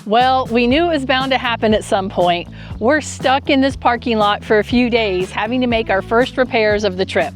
Well, we knew it was bound to happen at some point. We're stuck in this parking lot for a few days, having to make our first repairs of the trip.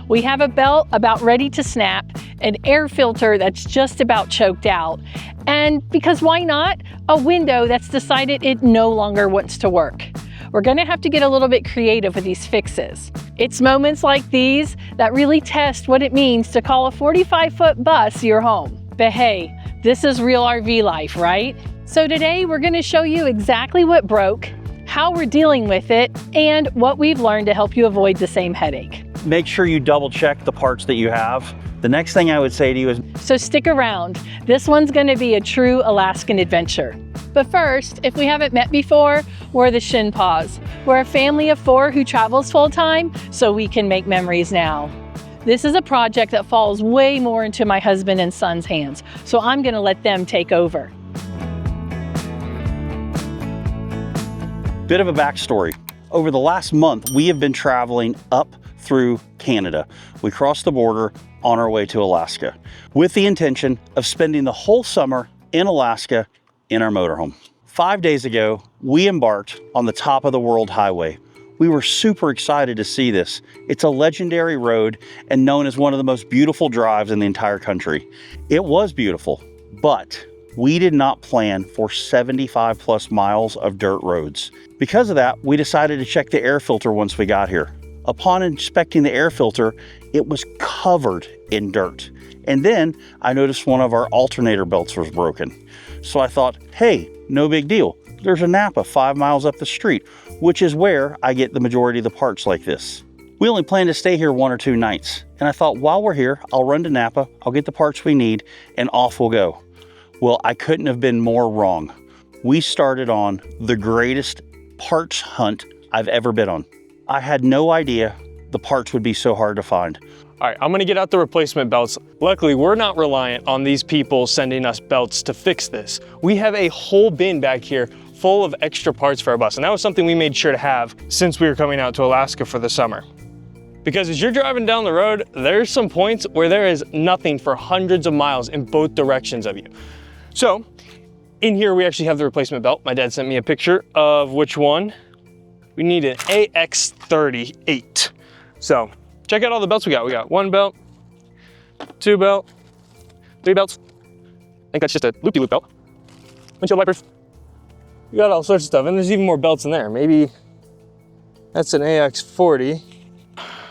We have a belt about ready to snap, an air filter that's just about choked out, and because why not, a window that's decided it no longer wants to work. We're gonna have to get a little bit creative with these fixes. It's moments like these that really test what it means to call a 45-foot bus your home. But hey, this is real RV life, right? So today we're gonna show you exactly what broke, how we're dealing with it, and what we've learned to help you avoid the same headache. Make sure you double check the parts that you have. The next thing I would say to you is, so stick around. This one's gonna be a true Alaskan adventure. But first, if we haven't met before, we're the Shinpaughs. We're a family of 4 who travels full-time so we can make memories now. This is a project that falls way more into my husband and son's hands, so I'm gonna let them take over. bit of a backstory. Over the last month, we have been traveling up through Canada. We crossed the border on our way to Alaska with the intention of spending the whole summer in Alaska in our motorhome. 5 days ago, we embarked on the top of the World Highway. We were super excited to see this. It's a legendary road and known as one of the most beautiful drives in the entire country. It was beautiful, but we did not plan for 75 plus miles of dirt roads. Because of that, we decided to check the air filter once we got here. Upon inspecting the air filter, it was covered in dirt. And then I noticed one of our alternator belts was broken. So I thought, hey, no big deal. There's a Napa 5 miles up the street, which is where I get the majority of the parts like this. We only plan to stay here 1 or 2 nights. And I thought, while we're here, I'll run to Napa, I'll get the parts we need, and off we'll go. Well, I couldn't have been more wrong. We started on the greatest parts hunt I've ever been on. I had no idea the parts would be so hard to find. All right, I'm gonna get out the replacement belts. Luckily, we're not reliant on these people sending us belts to fix this. We have a whole bin back here full of extra parts for our bus, and that was something we made sure to have since we were coming out to Alaska for the summer. Because as you're driving down the road, there's some points where there is nothing for hundreds of miles in both directions of you. So, in here we actually have the replacement belt. My dad sent me a picture of which one. We need an AX38. So, check out all the belts we got. We got 1 belt, 2 belt, 3 belts. I think that's just a loop-de-loop belt. Windshield wipers. We got all sorts of stuff, and there's even more belts in there. Maybe that's an AX40.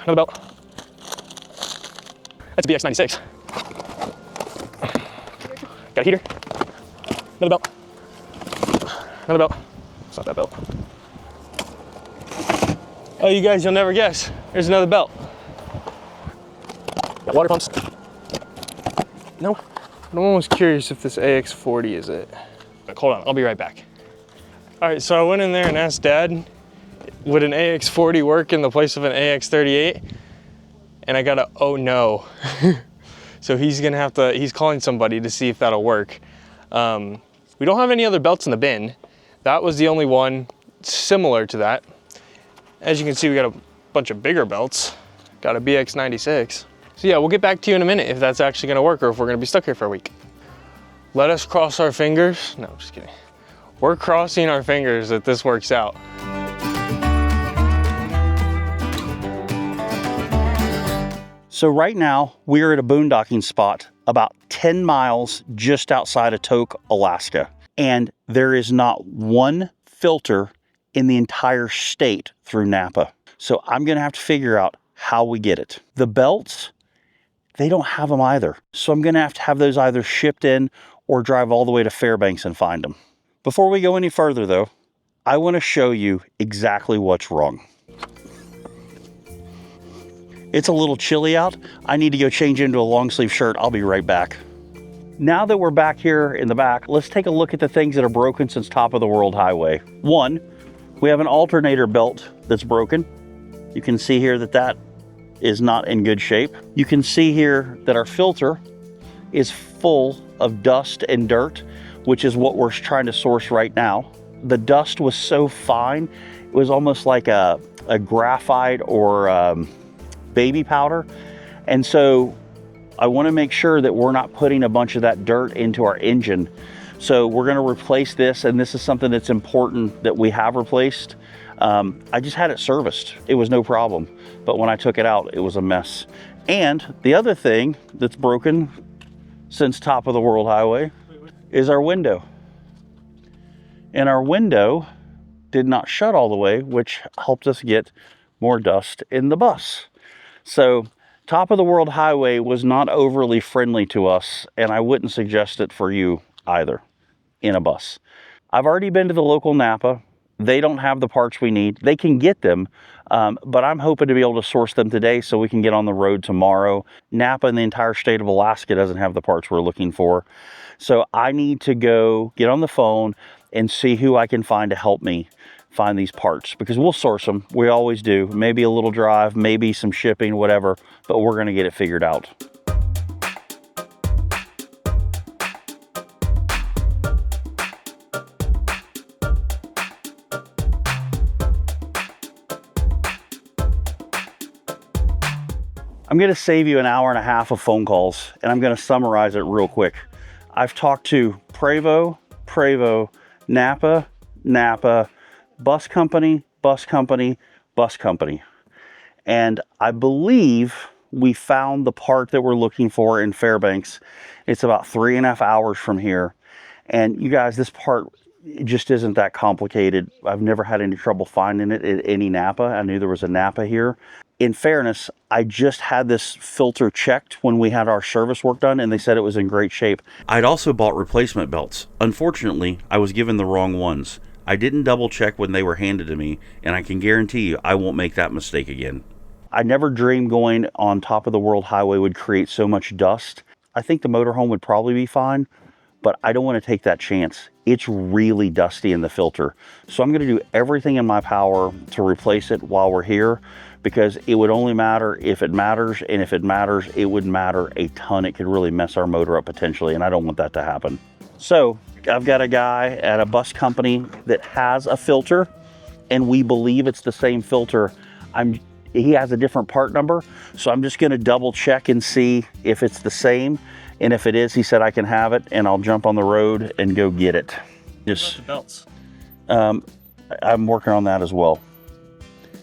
Another belt. That's a BX96. Got a heater. Another belt. Another belt. It's not that belt. Oh, you guys, you'll never guess. There's another belt. Got water pumps. No, I'm almost curious if this AX40 is it. Hold on, I'll be right back. All right, so I went in there and asked Dad, would an AX40 work in the place of an AX38? And I got a, oh no. So he's gonna have to, he's calling somebody to see if that'll work. We don't have any other belts in the bin. That was the only one similar to that. As you can see, we got a bunch of bigger belts. Got a BX96. So yeah, we'll get back to you in a minute if that's actually gonna work or if we're gonna be stuck here for a week. Let us cross our fingers. No, I'm just kidding. We're crossing our fingers that this works out. So right now, we're at a boondocking spot about 10 miles just outside of Tok, Alaska. And there is not one filter in the entire state through Napa. So I'm gonna have to figure out how we get it. The belts, they don't have them either. So I'm gonna have those either shipped in or drive all the way to Fairbanks and find them. Before we go any further though, I wanna show you exactly what's wrong. It's a little chilly out. I need to go change into a long sleeve shirt. I'll be right back. Now that we're back here in the back, let's take a look at the things that are broken since top of the World Highway. 1, we have an alternator belt that's broken. You can see here that that is not in good shape. You can see here that our filter is full of dust and dirt, which is what we're trying to source right now. The dust was so fine, it was almost like a graphite or baby powder. And so I want to make sure that we're not putting a bunch of that dirt into our engine. So we're gonna replace this, and this is something that's important that we have replaced. I just had it serviced. It was no problem. But when I took it out, it was a mess. And the other thing that's broken since top of the world highway is our window. And our window did not shut all the way, which helped us get more dust in the bus. So top of the world highway was not overly friendly to us, and I wouldn't suggest it for you either in a bus. I've already been to the local Napa. They don't have the parts we need. They can get them, but I'm hoping to be able to source them today so we can get on the road tomorrow. Napa and the entire state of Alaska doesn't have the parts we're looking for. So I need to go get on the phone and see who I can find to help me find these parts, because we'll source them. We always do. Maybe a little drive, maybe some shipping, whatever, but we're gonna get it figured out. I'm gonna save you an hour and a half of phone calls, and I'm gonna summarize it real quick. I've talked to Prevost, Napa, bus company, and I believe we found the part that we're looking for in Fairbanks. It's about 3.5 hours from here. And you guys, this part just isn't that complicated. I've never had any trouble finding it at any Napa. I knew there was a Napa here. In fairness, I just had this filter checked when we had our service work done, and they said it was in great shape. I'd also bought replacement belts. Unfortunately, I was given the wrong ones. I didn't double check when they were handed to me, and I can guarantee you I won't make that mistake again. I never dreamed going on top of the world highway would create so much dust. I think the motorhome would probably be fine, but I don't want to take that chance. It's really dusty in the filter. So I'm going to do everything in my power to replace it while we're here, because it would only matter if it matters, and if it matters, it would matter a ton. It could really mess our motor up potentially, and I don't want that to happen. So I've got a guy at a bus company that has a filter, and we believe it's the same filter. He has a different part number, so I'm just gonna double check and see if it's the same. And if it is, he said I can have it, and I'll jump on the road and go get it. Just the belts. I'm working on that as well.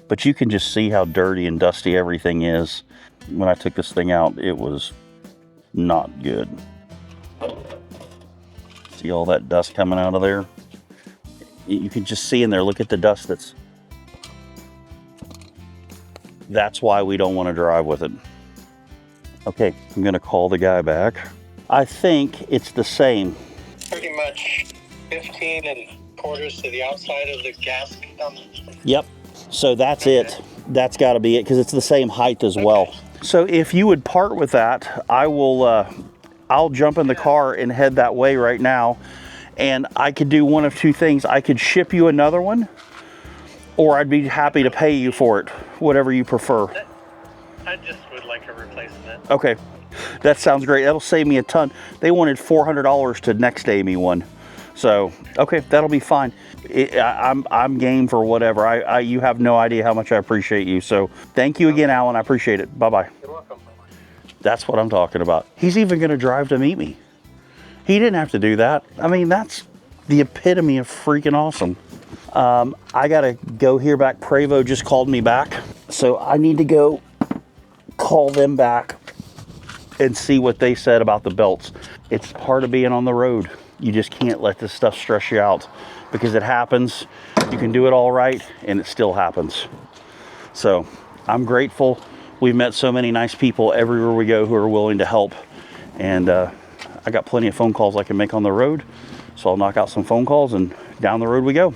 But you can just see how dirty and dusty everything is. When I took this thing out, it was not good. See all that dust coming out of there? You can just see in there, look at the dust that's why we don't want to drive with it. Okay, I'm gonna call the guy back. I think it's the same. Pretty much 15 1/4 to the outside of the gasket. Yep. So that's it. That's got to be it, because it's the same height as well. So if you would part with that, I'll jump in the car and head that way right now. And I could do one of two things. I could ship you another one, or I'd be happy to pay you for it, whatever you prefer. I just would like a replacement. Okay, that sounds great. That'll save me a ton. They wanted $400 to next day me one. So, okay, that'll be fine. I'm game for whatever. You have no idea how much I appreciate you. So thank you again, Alan. I appreciate it. Bye-bye. You're welcome. That's what I'm talking about. He's even going to drive to meet me. He didn't have to do that. I mean, that's the epitome of freaking awesome. I got to go hear back. Prevost just called me back. So I need to go call them back and see what they said about the belts. It's part of being on the road. You just can't let this stuff stress you out, because it happens. You can do it all right, and it still happens. So I'm grateful. We've met so many nice people everywhere we go who are willing to help. And I got plenty of phone calls I can make on the road. So I'll knock out some phone calls, and down the road we go.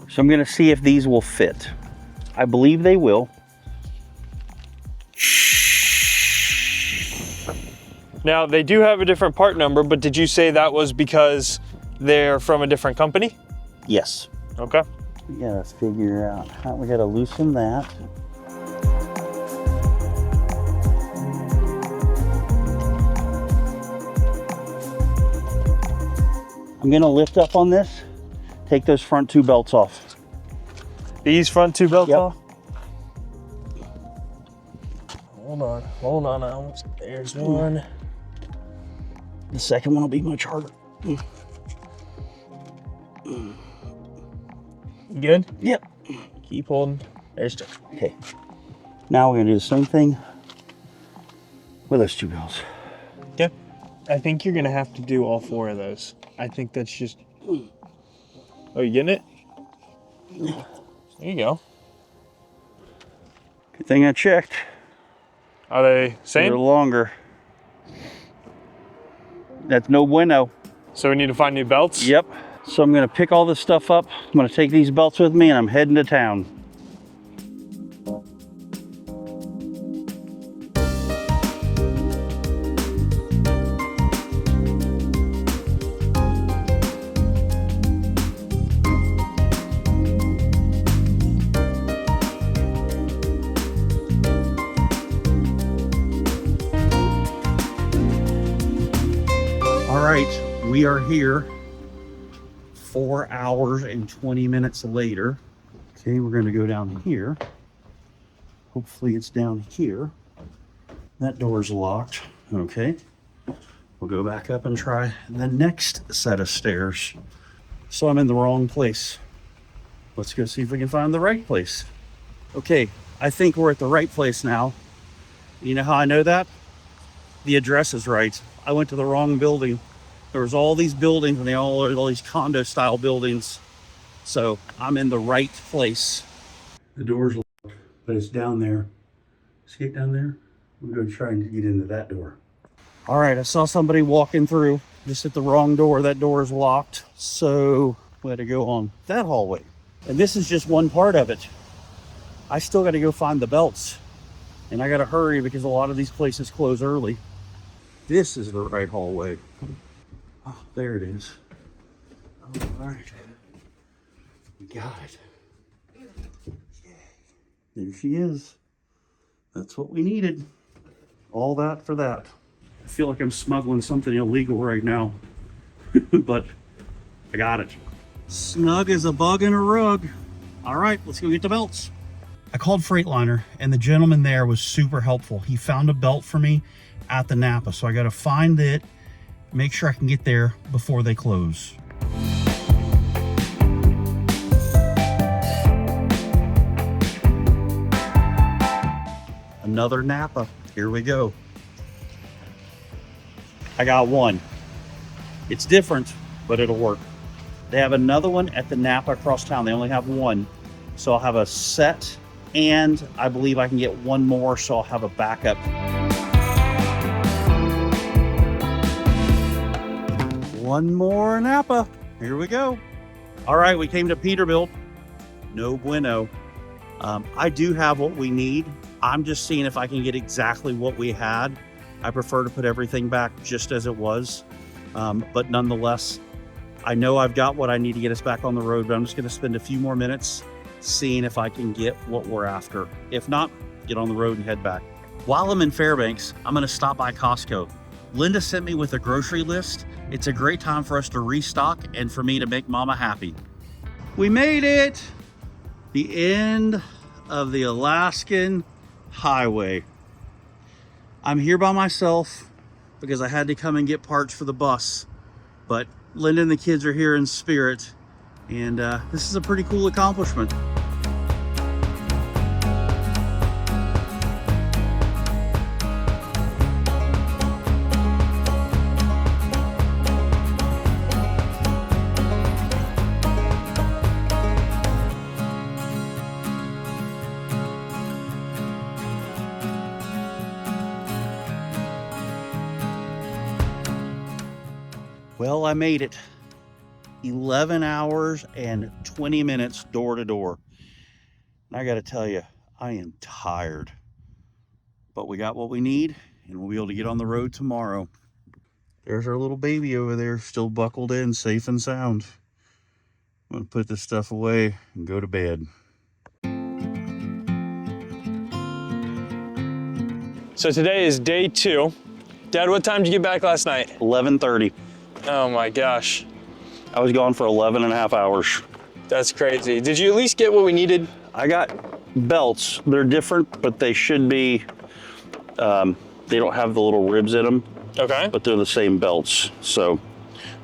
So I'm gonna see if these will fit. I believe they will. Now, they do have a different part number, but did you say that was because they're from a different company? Yes. Okay. We gotta figure out how we gotta loosen that. I'm gonna lift up on this, take those front two belts off. These front two belts off? Hold on. Almost. There's one. The second one will be much harder. Good? Yep. Keep holding. There's two. Okay. Now we're gonna do the same thing with those two bells. Okay. I think you're gonna have to do all 4 of those. I think that's just. Oh, you getting it? There you go. Good thing I checked. Are they A same? little longer. That's no bueno. So we need to find new belts? Yep. So I'm gonna pick all this stuff up. I'm gonna take these belts with me and I'm heading to town. All right, we are here 4 hours and 20 minutes later. Okay, we're gonna go down here. Hopefully it's down here. That door's locked. Okay, we'll go back up and try the next set of stairs. So I'm in the wrong place. Let's go see if we can find the right place. Okay, I think we're at the right place now. You know how I know that? The address is right. I went to the wrong building. There was all these buildings and they all are all these condo style buildings. So I'm in the right place. The door's locked, but it's down there. See it down there? We're gonna try and get into that door. All right, I saw somebody walking through just at the wrong door. That door is locked. So we had to go on that hallway. And this is just one part of it. I still got to go find the belts. And I got to hurry because a lot of these places close early. This is the right hallway. Oh, there it is. Oh, all right. We got it. There she is. That's what we needed. All that for that. I feel like I'm smuggling something illegal right now, but I got it. Snug as a bug in a rug. All right, let's go get the belts. I called Freightliner and the gentleman there was super helpful. He found a belt for me at the Napa. So I got to find it, make sure I can get there before they close. Another Napa. Here we go. I got one. It's different, but it'll work. They have another one at the Napa across town. They only have one. So I'll have a set, and I believe I can get one more, so I'll have a backup. One more Napa. Here we go. All right, we came to Peterbilt. No bueno. I do have what we need. I'm just seeing if I can get exactly what we had. I prefer to put everything back just as it was. But nonetheless, I know I've got what I need to get us back on the road, but I'm just gonna spend a few more minutes seeing if I can get what we're after. If not, get on the road and head back. While I'm in Fairbanks, I'm gonna stop by Costco. Linda sent me with a grocery list. It's a great time for us to restock and for me to make Mama happy. We made it! The end of the Alaskan highway. I'm here by myself because I had to come and get parts for the bus, but Linda and the kids are here in spirit, and this is a pretty cool accomplishment. Well, I made it. 11 hours and 20 minutes door to door. And I got to tell you, I am tired. But we got what we need, and we'll be able to get on the road tomorrow. There's our little baby over there, still buckled in, safe and sound. I'm going to put this stuff away and go to bed. So today is day 2. Dad, what time did you get back last night? 11:30. Oh my gosh. I was gone for 11 and a half hours. That's crazy. Did you at least get what we needed? I got belts. They're different, but they should be They don't have the little ribs in them, Okay. but they're the same belts. So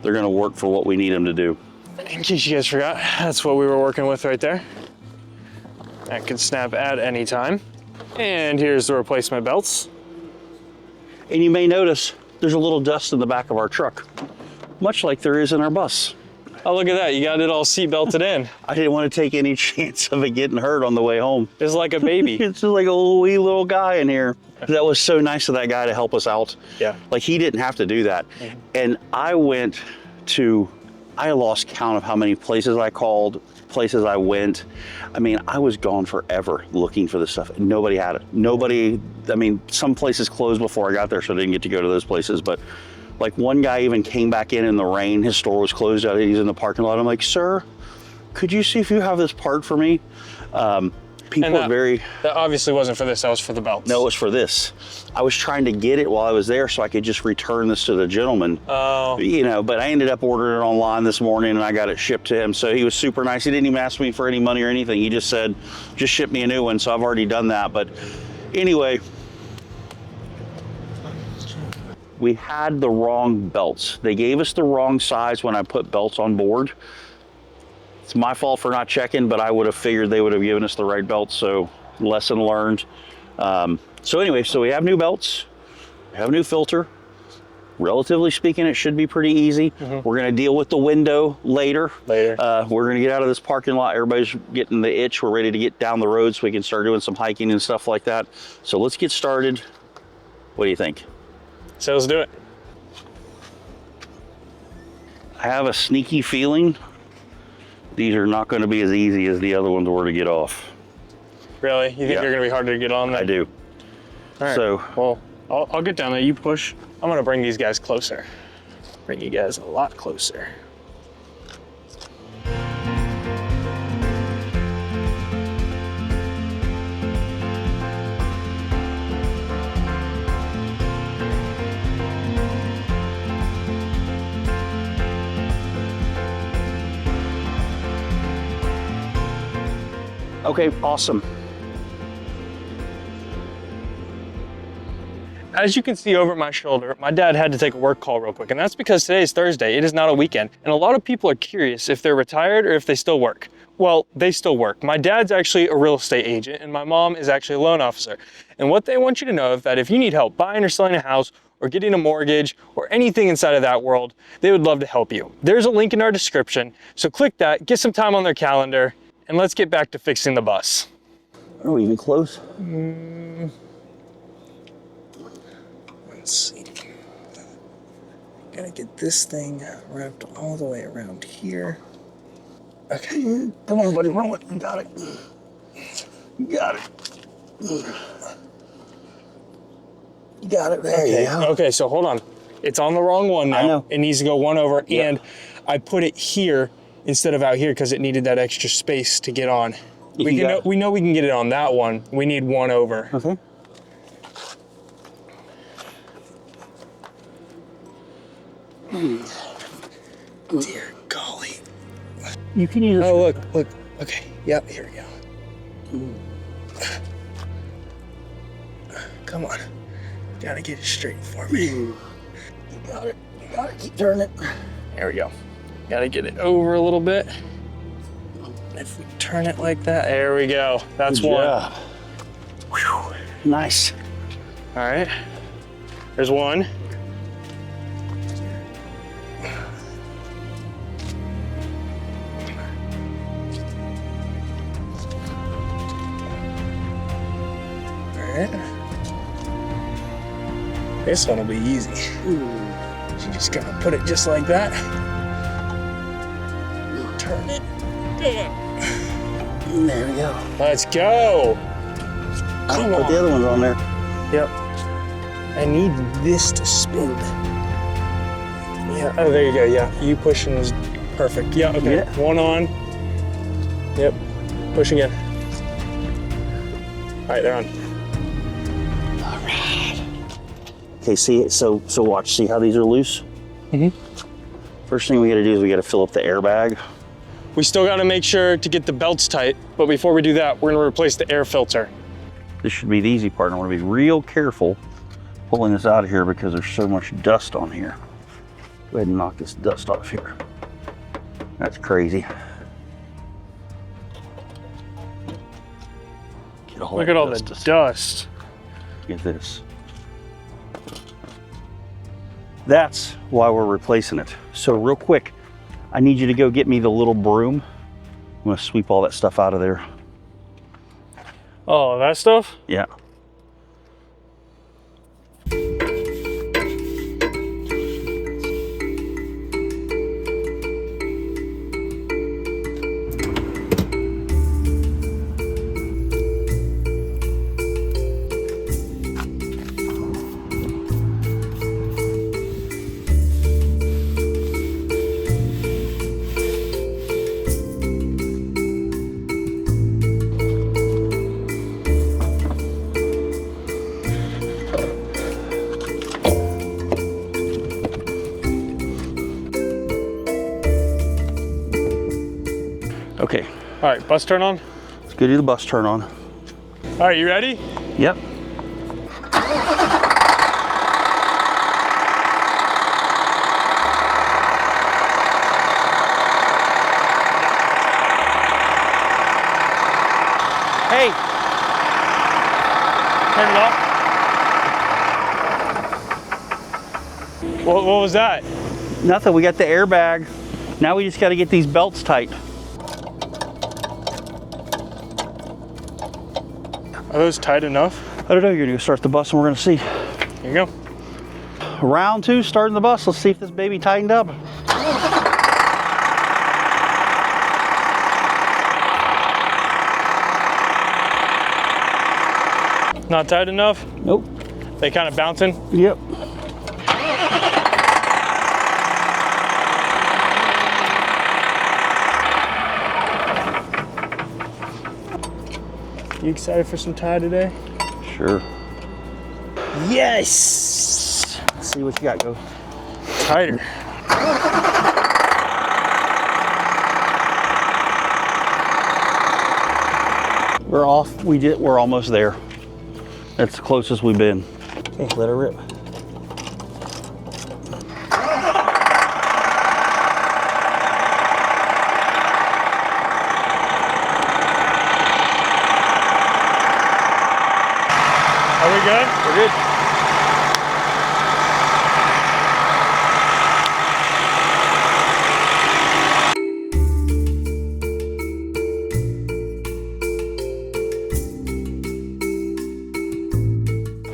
they're gonna work for what we need them to do. In case you guys forgot, that's what we were working with right there. That can snap at any time. And here's the replacement belts. And you may notice there's a little dust in the back of our truck, much like there is in our bus. Oh, look at that. You got it all seat belted in. I didn't want to take any chance of it getting hurt on the way home. It's like a baby. It's just like a wee little guy in here. That was so nice of that guy to help us out. Yeah. Like he didn't have to do that. And I lost count of how many places I called, places I went. I mean, I was gone forever looking for this stuff. Nobody had it. Nobody, I mean, some places closed before I got there, so I didn't get to go to those places. But like one guy even came back in the rain. His store was closed out. He's in the parking lot. I'm like, sir, could you see if you have this part for me? People are very... That obviously wasn't for this, that was for the belts. No, it was for this. I was trying to get it while I was there so I could just return this to the gentleman. Oh. You know, but I ended up ordering it online this morning and I got it shipped to him. So he was super nice. He didn't even ask me for any money or anything. He just said, just ship me a new one. So I've already done that. But anyway, we had the wrong belts. They gave us the wrong size when I put belts on board. It's my fault for not checking, but I would have figured they would have given us the right belts, so lesson learned. So anyway, so we have new belts, we have a new filter. Relatively speaking, it should be pretty easy. We're gonna deal with the window later. We're gonna get out of this parking lot. Everybody's getting the itch. We're ready to get down the road so we can start doing some hiking and stuff like that. So let's get started. What do you think? So let's do it. I have a sneaky feeling these are not going to be as easy as the other ones were to get off. Really? You think Yeah. they're gonna be harder to get on there? I do. All right. So, well, I'll get down there, you push. I'm gonna bring these guys closer. Bring you guys a lot closer. okay, awesome. As you can see over my shoulder, my dad had to take a work call real quick, and that's because today is Thursday. It is not a weekend, and a lot of people are curious if they're retired or if they still work. Well, they still work. My dad's actually a real estate agent, and my mom is actually a loan officer. And what they want you to know is that if you need help buying or selling a house, or getting a mortgage, or anything inside of that world, they would love to help you. There's a link in our description, so click that, get some time on their calendar, and let's get back to fixing the bus. Are we even close? Let's see. Gotta get this thing wrapped all the way around here. Okay. Come on, buddy, run with it. You got it. You got it. You got it. There you go. Okay, so hold on. It's on the wrong one now. I know. It needs to go one over, Yeah. and I put it here instead of out here because it needed that extra space to get on. We know we can get it on that one. We need one over. Okay. Dear golly. You can use Oh, look. Okay, yep, here we go. Come on. Gotta get it straight for me. You got it. You got it. Keep turning it. There we go. Gotta get it over a little bit. If we turn it like that, there we go. That's Good one. job. Whew. Nice. All right. There's one. All right. This one will be easy. So you just gotta put it just like that. Turn it. There we go. Let's go. I don't put the other ones on there. Yep. I need this to spin. Yeah, oh, there you go. Yeah, you pushing is perfect. Yeah, okay. Yeah. One on. Yep. Push again. All right, they're on. Okay, see, so watch, see how these are loose? Mhm. First thing we gotta do is we gotta fill up the airbag. We still got to make sure to get the belts tight, but before we do that, we're going to replace the air filter. This should be the easy part. I want to be real careful pulling this out of here because there's so much dust on here. Go ahead and knock this dust off here. That's crazy. Look at all the dust. Look at this. That's why we're replacing it. So real quick, I need you to go get me the little broom. I'm gonna sweep all that stuff out of there. Oh, that stuff? Yeah. Okay. All right, bus turn on. Let's go do the bus turn on. All right, you ready? Yep. Hey. Turn it off. What was that? Nothing, we got the airbag. Now we just got to get these belts tight. Are those tight enough? I don't know, you're gonna start the bus and we're gonna see. Here you go. Round 2, starting the bus. Let's see if this baby tightened up. Not tight enough? Nope. They kind of bouncing? Yep. You excited for some tie today? Sure. Yes! Let's see what you got, go. Tighter. We're off, we're almost there. That's the closest we've been. Okay, let her rip. Are we good? We're good.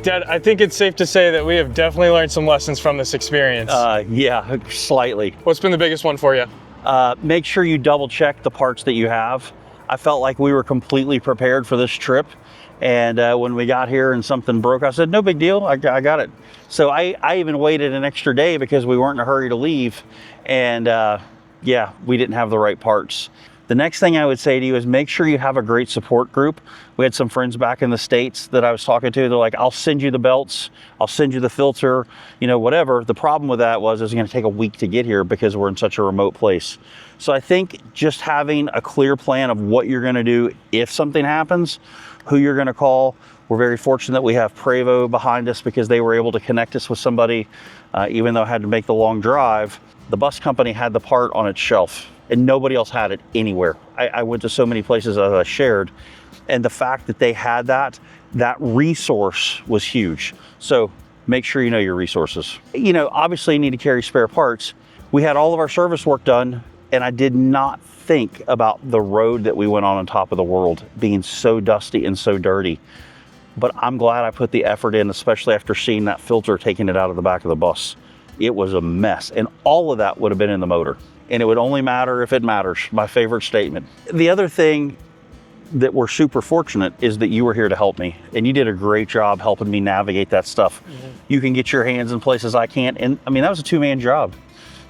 Dad, I think it's safe to say that we have definitely learned some lessons from this experience. Yeah, slightly. What's been the biggest one for you? Make sure you double check the parts that you have. I felt like we were completely prepared for this trip. And when we got here and something broke, I said, no big deal, I got it. So I even waited an extra day because we weren't in a hurry to leave. And yeah, we didn't have the right parts. The next thing I would say to you is make sure you have a great support group. We had some friends back in the States that I was talking to. They're like, I'll send you the belts, I'll send you the filter, you know, whatever. The problem with that was it was gonna take a week to get here because we're in such a remote place. So I think just having a clear plan of what you're gonna do if something happens, who you're gonna call. We're very fortunate that we have Prevo behind us because they were able to connect us with somebody, even though I had to make the long drive. The bus company had the part on its shelf and nobody else had it anywhere. I went to so many places as I shared, and the fact that they had that resource was huge. So make sure you know your resources. You know, obviously you need to carry spare parts. We had all of our service work done, and I did not think about the road that we went on top of the world being so dusty and so dirty. But I'm glad I put the effort in, especially after seeing that filter taking it out of the back of the bus. It was a mess, and all of that would have been in the motor. And it would only matter if it matters, my favorite statement. The other thing that we're super fortunate is that you were here to help me, and you did a great job helping me navigate that stuff. Mm-hmm. You can get your hands in places I can't, and I mean, that was a two-man job,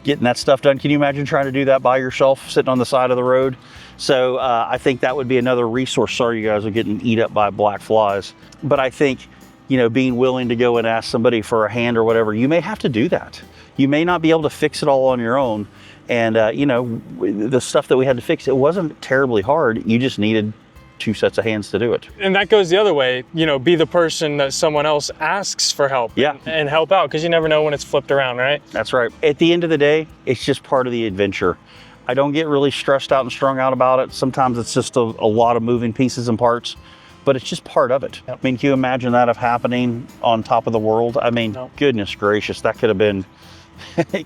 getting that stuff done. Can you imagine trying to do that by yourself, sitting on the side of the road? So I think that would be another resource. Sorry, you guys are getting eat up by black flies. But I think, you know, being willing to go and ask somebody for a hand or whatever, you may have to do that. You may not be able to fix it all on your own. And, you know, the stuff that we had to fix, it wasn't terribly hard. You just needed 2 sets of hands to do it. And that goes the other way, you know, be the person that someone else asks for help. Yeah. And help out, because you never know when it's flipped around, right? That's right. At the end of the day, it's just part of the adventure. I don't get really stressed out and strung out about it. Sometimes it's just a lot of moving pieces and parts, but it's just part of it. Yep. I mean, can you imagine that happening on top of the world? I mean, goodness gracious, that could have been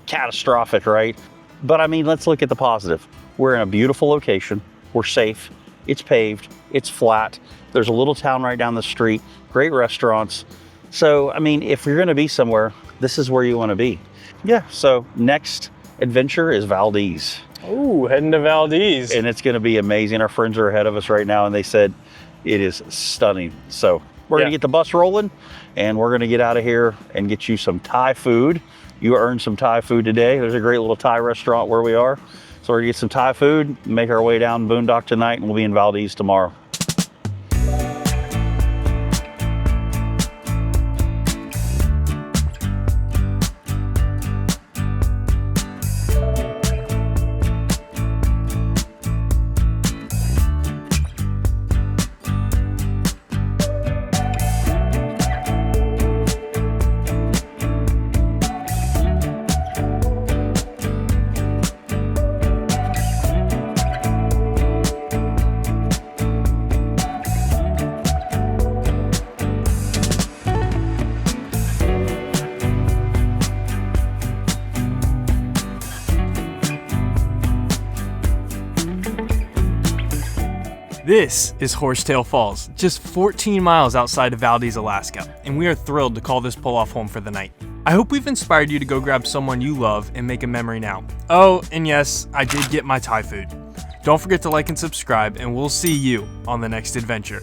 catastrophic, right? But I mean, let's look at the positive. We're in a beautiful location. We're safe. It's paved. It's flat. There's a little town right down the street. Great restaurants. So, I mean, if you're going to be somewhere, this is where you want to be. Yeah. So next adventure is Valdez. Ooh, heading to Valdez. And it's going to be amazing. Our friends are ahead of us right now, and they said it is stunning. So we're going to get the bus rolling, and we're going to get out of here and get you some Thai food. You earned some Thai food today. There's a great little Thai restaurant where we are. So we're going to get some Thai food, make our way down Boondock tonight, and we'll be in Valdez tomorrow. This is Horsetail Falls, just 14 miles outside of Valdez, Alaska, and we are thrilled to call this pull-off home for the night. I hope we've inspired you to go grab someone you love and make a memory now. Oh, and yes, I did get my Thai food. Don't forget to like and subscribe, and we'll see you on the next adventure.